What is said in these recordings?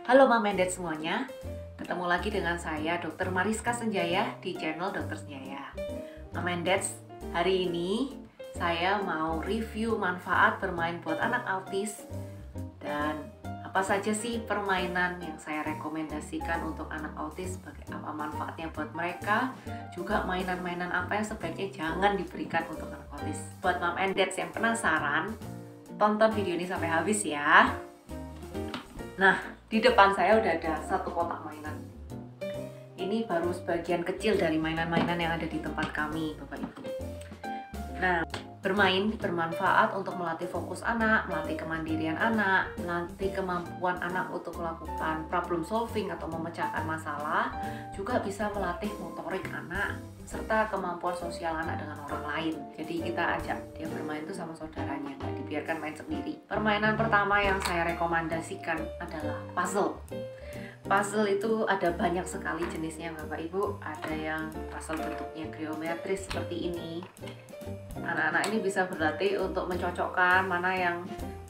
Halo Mom and Dad semuanya, ketemu lagi dengan saya Dr. Mariska Senjaya di channel Dr. Senjaya. Mom and Dad, hari ini saya mau review manfaat bermain buat anak autis dan apa saja sih permainan yang saya rekomendasikan untuk anak autis, sebagai apa manfaatnya buat mereka, juga mainan-mainan apa yang sebaiknya jangan diberikan untuk anak autis. Buat Mom and Dad yang penasaran, tonton video ini sampai habis ya. Nah, di depan saya udah ada satu kotak mainan. Ini baru sebagian kecil dari mainan-mainan yang ada di tempat kami, Bapak Ibu. Nah, bermain bermanfaat untuk melatih fokus anak, melatih kemandirian anak, melatih kemampuan anak untuk melakukan problem solving atau memecahkan masalah, juga bisa melatih motorik anak, serta kemampuan sosial anak dengan orang lain. Jadi kita ajak dia bermain itu sama saudaranya, nggak dibiarkan main sendiri. Permainan pertama yang saya rekomendasikan adalah puzzle. Puzzle itu ada banyak sekali jenisnya Bapak Ibu. Ada yang puzzle bentuknya geometris seperti ini. Anak-anak ini bisa berlatih untuk mencocokkan mana yang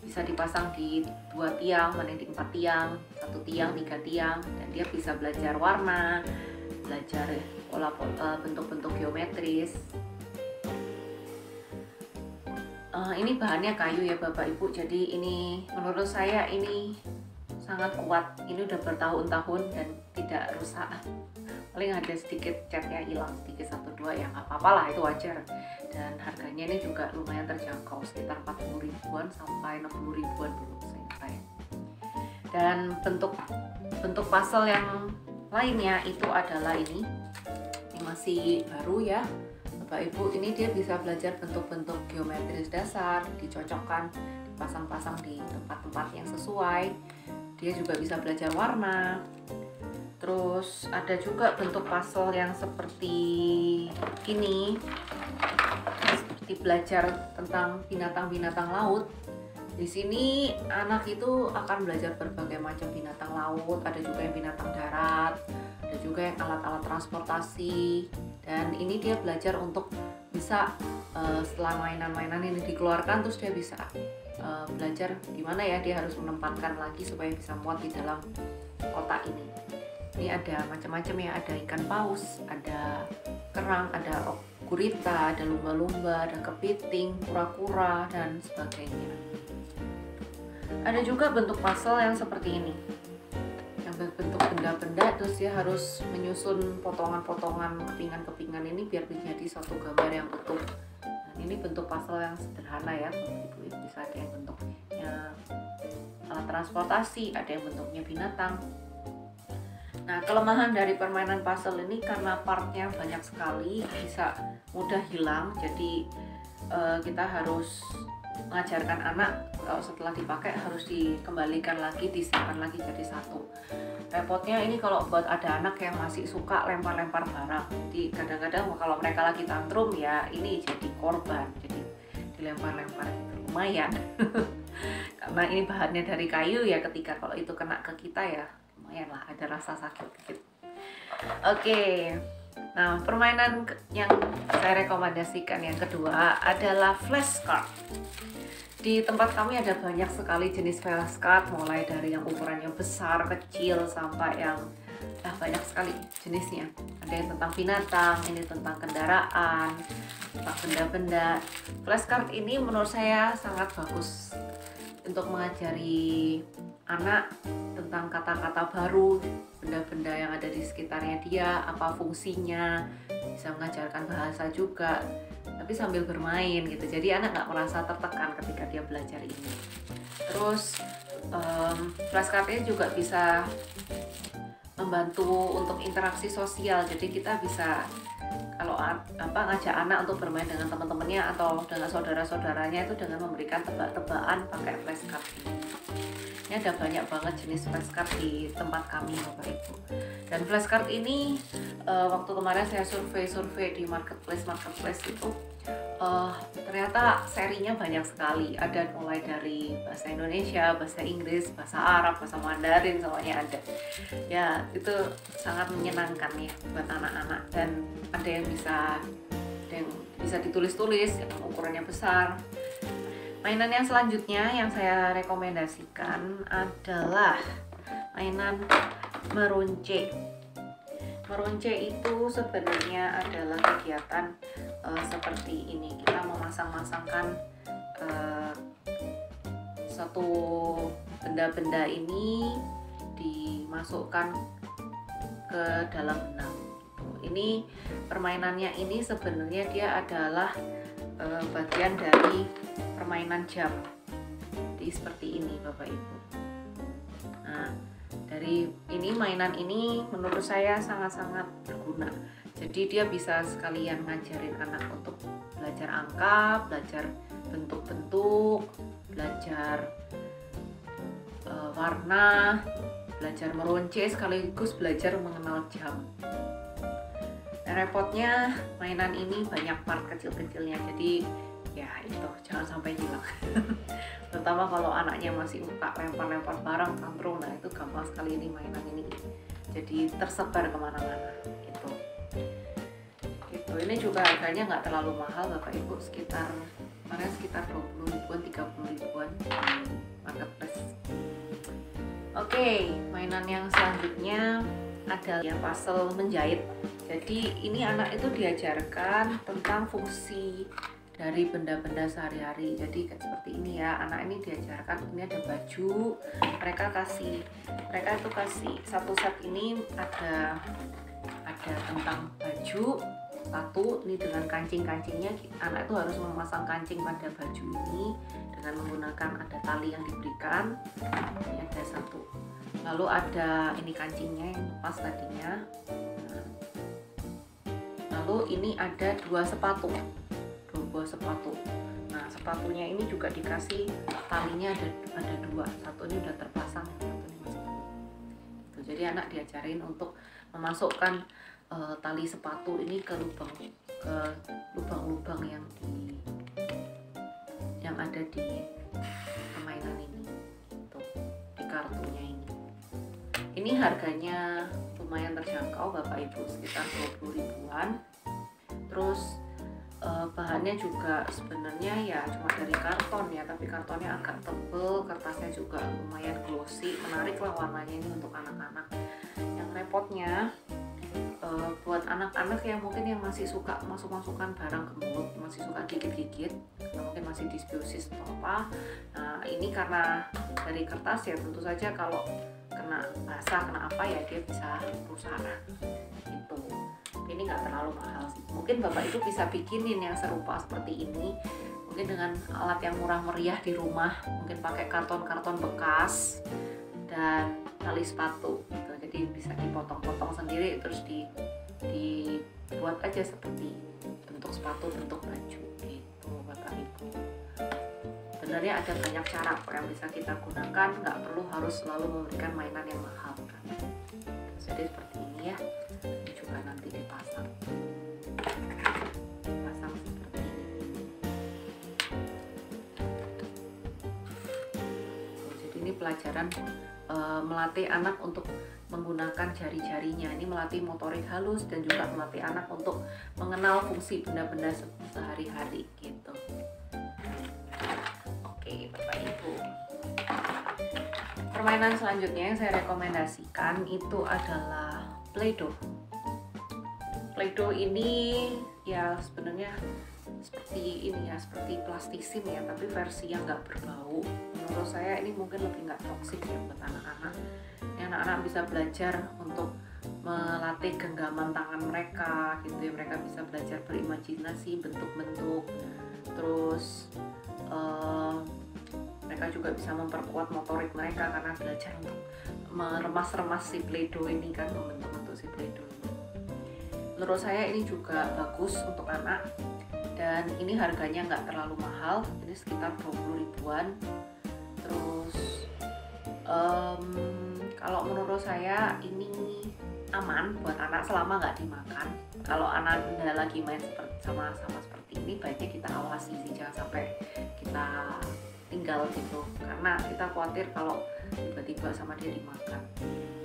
bisa dipasang di 2 tiang, mana yang di 4 tiang, 1 tiang, 3 tiang, dan dia bisa belajar warna, belajar bentuk-bentuk geometris. Ini bahannya kayu ya Bapak Ibu, jadi ini menurut saya ini sangat kuat. Ini udah bertahun-tahun dan tidak rusak. Paling ada sedikit catnya hilang, sedikit 1-2 ya nggak apa-apa lah, itu wajar. Dan harganya ini juga lumayan terjangkau, sekitar 40 ribuan sampai 60 ribuan dulu saya. Dan bentuk puzzle yang lainnya itu adalah ini masih baru ya Bapak Ibu. Ini dia bisa belajar bentuk-bentuk geometris dasar, dicocokkan, dipasang-pasang di tempat-tempat yang sesuai. Dia juga bisa belajar warna. Terus ada juga bentuk puzzle yang seperti ini, seperti belajar tentang binatang-binatang laut. Di sini anak itu akan belajar berbagai macam binatang laut, ada juga yang binatang darat, ada juga yang alat-alat transportasi. Dan ini dia belajar untuk bisa setelah mainan-mainan ini dikeluarkan, terus dia bisa belajar gimana ya dia harus menempatkan lagi supaya bisa muat di dalam kotak ini. Ini ada macam-macam ya, ada ikan paus, ada kerang, ada gurita, ada lumba-lumba, ada kepiting, kura-kura, dan sebagainya. Ada juga bentuk puzzle yang seperti ini, yang berbentuk benda-benda, terus dia harus menyusun potongan-potongan kepingan-kepingan ini biar menjadi satu gambar yang utuh. Dan ini bentuk puzzle yang sederhana ya, Ibu. Bisa ada yang bentuknya alat transportasi, ada yang bentuknya binatang. Nah, kelemahan dari permainan puzzle ini karena partnya banyak sekali, bisa mudah hilang. Jadi kita harus mengajarkan anak kalau setelah dipakai harus dikembalikan lagi, disimpan lagi jadi satu. Repotnya ini kalau buat ada anak yang masih suka lempar-lempar barang. Jadi kadang-kadang kalau mereka lagi tantrum ya ini jadi korban, jadi dilempar-lempar gitu. Lumayan. Karena ini bahannya dari kayu ya, ketika kalau itu kena ke kita ya lumayan lah, ada rasa sakit dikit. Oke. Nah, permainan yang saya rekomendasikan yang kedua adalah flashcard. Di tempat kami ada banyak sekali jenis flashcard, mulai dari yang ukurannya besar, kecil, sampai yang banyak sekali jenisnya. Ada yang tentang binatang, ini tentang kendaraan, tentang benda-benda. Flashcard ini menurut saya sangat bagus untuk mengajari anak tentang kata-kata baru, benda-benda yang ada di sekitarnya dia, apa fungsinya, bisa mengajarkan bahasa juga, tapi sambil bermain gitu. Jadi anak nggak merasa tertekan ketika dia belajar ini. Terus flashcard ini juga bisa membantu untuk interaksi sosial. Jadi kita bisa kalau ngajak anak untuk bermain dengan teman-temannya atau dengan saudara-saudaranya itu dengan memberikan tebak-tebakan pakai flashcard ini. Ini ada banyak banget jenis flashcard di tempat kami Bapak Ibu. Dan flashcard ini waktu kemarin saya survei di marketplace itu ternyata serinya banyak sekali. Ada mulai dari bahasa Indonesia, bahasa Inggris, bahasa Arab, bahasa Mandarin, semuanya ada. Ya itu sangat menyenangkan ya buat anak-anak. Dan ada yang bisa ditulis-tulis, yang ukurannya besar. Mainan yang selanjutnya yang saya rekomendasikan adalah mainan meronce. Meronce itu sebenarnya adalah kegiatan seperti ini. Kita memasang-masangkan satu benda-benda ini dimasukkan ke dalam benang. Ini permainannya ini sebenarnya dia adalah bagian dari permainan jam. Jadi seperti ini Bapak Ibu. Nah, dari ini mainan ini menurut saya sangat-sangat berguna. Jadi dia bisa sekalian ngajarin anak untuk belajar angka, belajar bentuk-bentuk, belajar warna, belajar meronce, sekaligus belajar mengenal jam. Dan repotnya mainan ini banyak part kecil-kecilnya, jadi ya itu jangan sampai hilang. Terutama kalau anaknya masih suka lempar-lempar barang, tantrum, nah itu gampang sekali ini mainan ini jadi tersebar kemana-mana gitu. Ini juga harganya nggak terlalu mahal Bapak Ibu, sekitar 20 ribuan, 30 ribuan di marketplace. Oke, mainan yang selanjutnya ada yang puzzle menjahit. Jadi ini anak itu diajarkan tentang fungsi dari benda-benda sehari-hari. Jadi seperti ini ya, anak ini diajarkan, ini ada baju, mereka itu kasih satu set ini ada tentang baju satu, ini dengan kancing-kancingnya. Anak itu harus memasang kancing pada baju ini dengan menggunakan ada tali yang diberikan. Ini ada satu, lalu ada ini kancingnya yang lepas tadinya. Lalu ini ada dua buah sepatu. Nah, sepatunya ini juga dikasih talinya ada dua, satu ini udah terpasang, satu ini masih belum. Jadi anak diajarin untuk memasukkan tali sepatu ini ke lubang-lubang yang ada di permainan ini, tuh, di kartunya ini. Ini harganya lumayan terjangkau Bapak Ibu, sekitar 20 ribuan. Terus bahannya juga sebenarnya ya cuma dari karton ya, tapi kartonnya agak tebel, kertasnya juga lumayan glossy, menarik lah warnanya ini untuk anak-anak. Yang repotnya buat anak-anak yang mungkin yang masih suka masuk-masukkan barang ke mulut, masih suka gigit-gigit, mungkin masih dysbiosis atau apa. Nah, ini karena dari kertas ya, tentu saja kalau kena basah, kena apa ya dia bisa rusak gitu. Ini nggak terlalu mahal sih. Mungkin Bapak Ibu bisa bikinin yang serupa seperti ini, mungkin dengan alat yang murah meriah di rumah, mungkin pakai karton-karton bekas dan tali sepatu gitu. Jadi bisa dipotong-potong sendiri, terus dibuat aja seperti bentuk sepatu, bentuk baju gitu Bapak Ibu. Sebenarnya ada banyak cara yang bisa kita gunakan, nggak perlu harus selalu memberikan mainan yang mahal kan. Jadi seperti ini ya, ini juga nanti dipasang seperti ini. Jadi ini pelajaran melatih anak untuk menggunakan jari-jarinya. Ini melatih motorik halus dan juga melatih anak untuk mengenal fungsi benda-benda sehari-hari gitu. Oke Bapak Ibu, permainan selanjutnya yang saya rekomendasikan itu adalah Play-Doh. Play-Doh ini ya sebenarnya seperti ini ya, seperti plastisim ya, tapi versi yang nggak berbau. Menurut saya ini mungkin lebih nggak toksik ya buat anak-anak. Anak-anak bisa belajar untuk melatih genggaman tangan mereka gitu ya, mereka bisa belajar berimajinasi bentuk-bentuk, terus mereka juga bisa memperkuat motorik mereka karena belajar untuk meremas-remas si Play-Doh ini kan, membentuk-bentuk si Play-Doh ini. Menurut saya ini juga bagus untuk anak, dan ini harganya nggak terlalu mahal, ini sekitar 20 ribuan. Terus kalau menurut saya ini aman buat anak selama nggak dimakan. Kalau anak Anda lagi main sama-sama seperti ini, baiknya kita awasi sih, jangan sampai kita tinggal gitu, karena kita khawatir kalau tiba-tiba sama dia dimakan.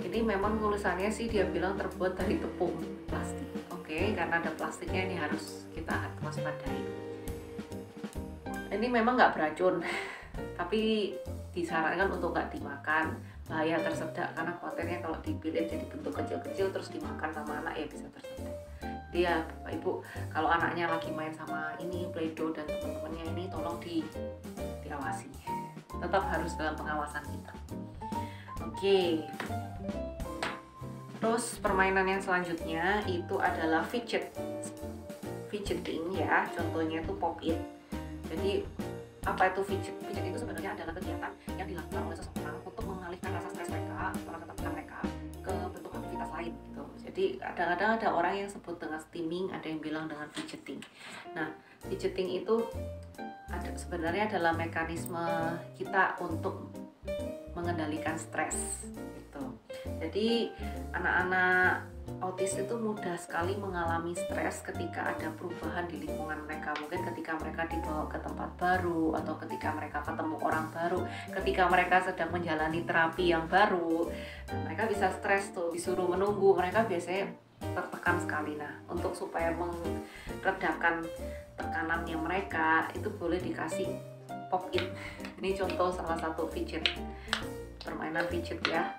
Ini memang tulisannya sih dia bilang terbuat dari tepung plastik. Oke, karena ada plastiknya ini harus kita waspadai. Ini memang nggak beracun, tapi disarankan untuk nggak dimakan. bahaya tersedak, karena khawatirnya kalau dipilih jadi bentuk kecil-kecil terus dimakan sama anak ya bisa tersedak. Jadi ya Bapak Ibu, kalau anaknya lagi main sama ini Play-Doh dan teman-temannya ini tolong diawasi, tetap harus dalam pengawasan kita. Oke. Terus permainan yang selanjutnya itu adalah fidgeting ya, contohnya itu pop it. Jadi apa itu fidget? Fidget itu sebenarnya adalah kegiatan yang dilakukan oleh seseorang untuk mengalihkan rasa stres mereka, rasa ketakutan mereka ke bentuk aktivitas lain gitu. Jadi kadang-kadang ada orang yang sebut dengan steaming, ada yang bilang dengan fidgeting. Nah, fidgeting itu sebenarnya adalah mekanisme kita untuk mengendalikan stres gitu. Jadi anak-anak autis itu mudah sekali mengalami stres ketika ada perubahan di lingkungan mereka. Mungkin ketika mereka dibawa ke tempat baru, atau ketika mereka ketemu orang baru, ketika mereka sedang menjalani terapi yang baru, mereka bisa stres tuh, disuruh menunggu, mereka biasanya tertekan sekali. Nah, untuk supaya meredakan tekanannya mereka, itu boleh dikasih pop it. Ini contoh salah satu fidget, permainan fidget ya.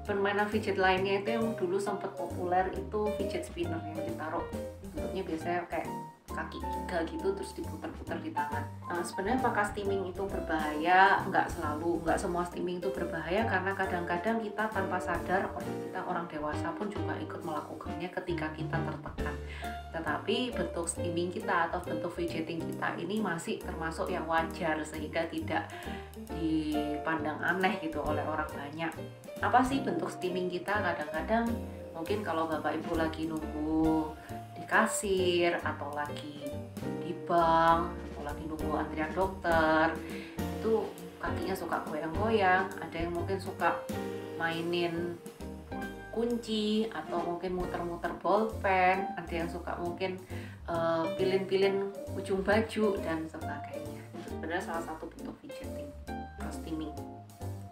Permainan fidget lainnya itu yang dulu sempat populer itu fidget spinner, yang ditaruh bentuknya biasanya kayak kaki 3 gitu terus diputar-putar di tangan. Nah, sebenarnya apakah steaming itu berbahaya? Enggak selalu, enggak semua steaming itu berbahaya, karena kadang-kadang kita tanpa sadar, orang dewasa pun juga ikut melakukannya ketika kita tertekan. Tetapi bentuk steaming kita atau bentuk fidgeting kita ini masih termasuk yang wajar, sehingga tidak dipandang aneh gitu oleh orang banyak. Apa sih bentuk steaming kita? Kadang-kadang mungkin kalau Bapak Ibu lagi nunggu di kasir, atau lagi di bank, atau lagi nunggu antrian dokter, itu kakinya suka goyang-goyang. Ada yang mungkin suka mainin kunci, atau mungkin muter-muter bolpen, ada yang suka mungkin pilin-pilin ujung baju dan sebagainya. Itu sebenarnya salah satu bentuk fidgeting atau steaming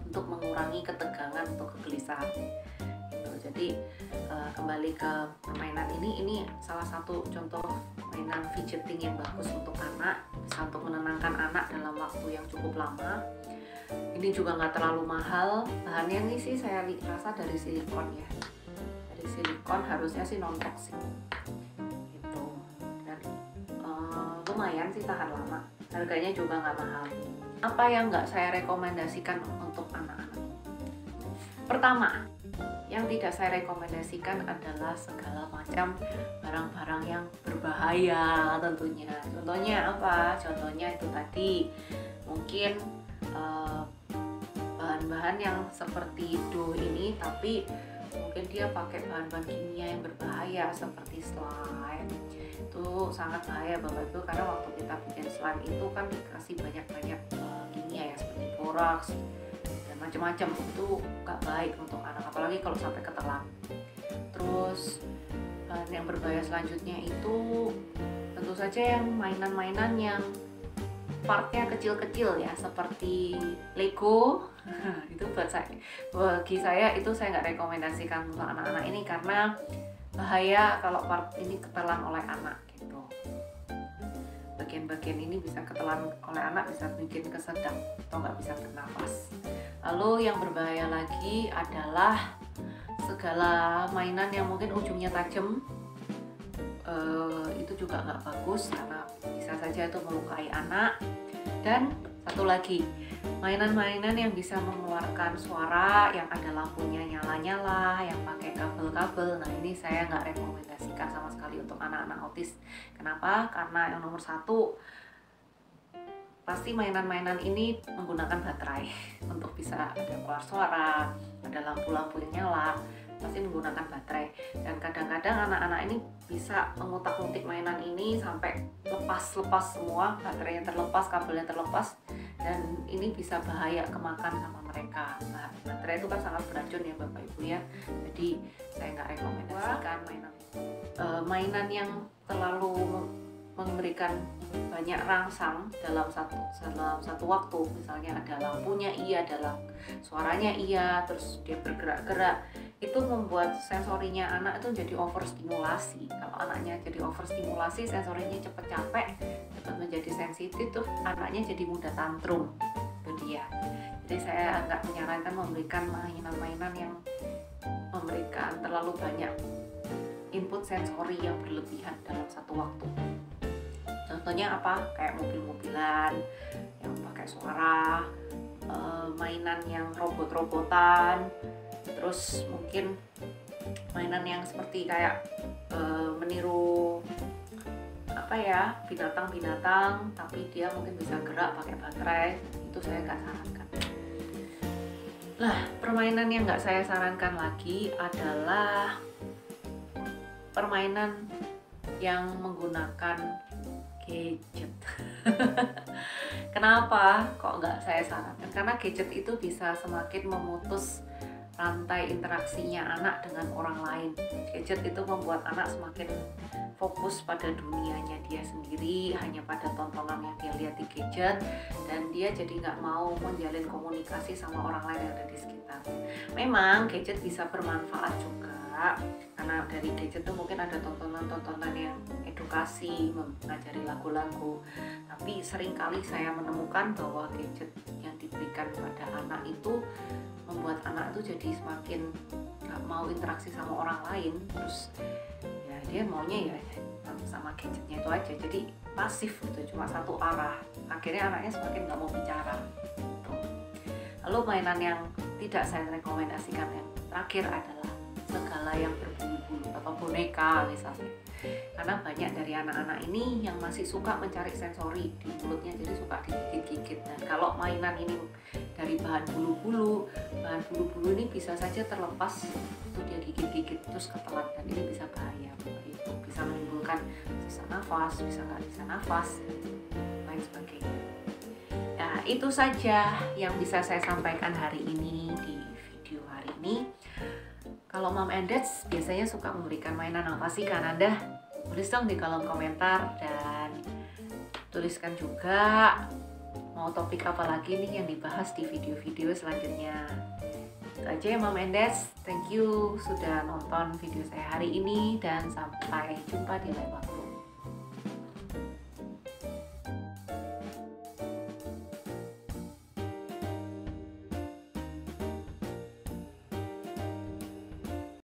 untuk mengurangi ketegangan atau kegelisahan gitu. Jadi kembali ke permainan ini salah satu contoh mainan fidgeting yang bagus untuk anak, bisa untuk menenangkan anak dalam waktu yang cukup lama. Ini juga nggak terlalu mahal, bahannya ini sih saya rasa dari silikon ya, dari silikon, harusnya sih non toksik gitu, dan lumayan sih tahan lama, harganya juga nggak mahal. Apa yang nggak saya rekomendasikan untuk anak-anak? Pertama, yang tidak saya rekomendasikan adalah segala macam barang-barang yang berbahaya tentunya. Contohnya apa? Contohnya itu tadi mungkin bahan-bahan yang seperti dough ini, tapi mungkin dia pakai bahan-bahan kimia yang berbahaya seperti slime. Itu sangat bahaya Bapak Ibu, karena waktu kita bikin slime itu kan dikasih banyak-banyak kimia ya, seperti borax dan macam-macam. Itu gak baik untuk anak, apalagi kalau sampai ketelan. Terus bahan yang berbahaya selanjutnya itu tentu saja yang mainan-mainan yang partnya kecil-kecil ya, seperti Lego. Itu bagi saya itu saya nggak rekomendasikan untuk anak-anak ini, karena bahaya kalau part ini ketelan oleh anak gitu. Bagian-bagian ini bisa ketelan oleh anak, bisa bikin kesedak atau nggak bisa bernafas. Lalu yang berbahaya lagi adalah segala mainan yang mungkin ujungnya tajam. Itu juga nggak bagus, karena bisa saja itu melukai anak. Dan satu lagi, mainan-mainan yang bisa mengeluarkan suara, yang ada lampunya nyala-nyala, yang pakai kabel-kabel. Nah, ini saya nggak rekomendasikan sama sekali untuk anak-anak autis. Kenapa? Karena yang nomor satu, pasti mainan-mainan ini menggunakan baterai untuk bisa ada keluar suara, ada lampu-lampu yang nyala, pasti menggunakan baterai. Dan kadang-kadang anak-anak ini bisa mengutak-ngutik mainan ini sampai lepas semua, baterainya terlepas, kabelnya terlepas, dan ini bisa bahaya kemakan sama mereka. Nah, baterai itu kan sangat beracun ya Bapak Ibu ya, jadi saya nggak rekomendasikan mainan yang terlalu memberikan banyak rangsang dalam satu waktu. Misalnya ada lampunya iya, ada suaranya iya, terus dia bergerak-gerak, itu membuat sensorinya anak itu jadi overstimulasi. Kalau anaknya jadi overstimulasi, sensorinya cepat capek, cepat menjadi sensitif, tuh anaknya jadi mudah tantrum. Itu dia. Jadi saya nggak menyarankan memberikan mainan-mainan yang memberikan terlalu banyak input sensori yang berlebihan dalam satu waktu. Contohnya apa? Kayak mobil-mobilan yang pakai suara, mainan yang robot-robotan, terus mungkin mainan yang seperti kayak meniru apa ya, binatang-binatang tapi dia mungkin bisa gerak pakai baterai, itu saya nggak sarankan. Lah, permainan yang nggak saya sarankan lagi adalah permainan yang menggunakan gadget. Kenapa kok nggak saya sarankan? Karena gadget itu bisa semakin memutus rantai interaksinya anak dengan orang lain. Gadget itu membuat anak semakin fokus pada dunianya dia sendiri, hanya pada tontonan yang dia lihat di gadget, dan dia jadi nggak mau menjalin komunikasi sama orang lain yang ada di sekitar. Memang gadget bisa bermanfaat juga, karena dari gadget itu mungkin ada tontonan-tontonan yang edukasi, mengajari lagu-lagu, tapi seringkali saya menemukan bahwa gadget yang diberikan pada anak itu membuat anak itu jadi semakin nggak mau interaksi sama orang lain, terus ya dia maunya ya sama gadgetnya itu aja, jadi pasif gitu, cuma satu arah. Akhirnya anaknya semakin nggak mau bicara gitu. Lalu mainan yang tidak saya rekomendasikan yang terakhir adalah segala yang berbulu-bulu atau boneka misalnya, karena banyak dari anak-anak ini yang masih suka mencari sensori di mulutnya, jadi suka digigit-gigit. Nah, kalau mainan ini dari bahan bulu-bulu ini bisa saja terlepas itu dia gigit-gigit terus ketelan, dan ini bisa bahaya, itu bisa menimbulkan sesak nafas, bisa nggak bisa nafas, lain sebagainya. Nah, itu saja yang bisa saya sampaikan hari ini di video hari ini. Kalau Mom and Dad biasanya suka memberikan mainan apa sih ke Ananda? Tulis dong di kolom komentar, dan tuliskan juga mau topik apa lagi nih yang dibahas di video-video selanjutnya. Itu aja ya Mom and Dad. Thank you sudah nonton video saya hari ini, dan sampai jumpa di lain waktu.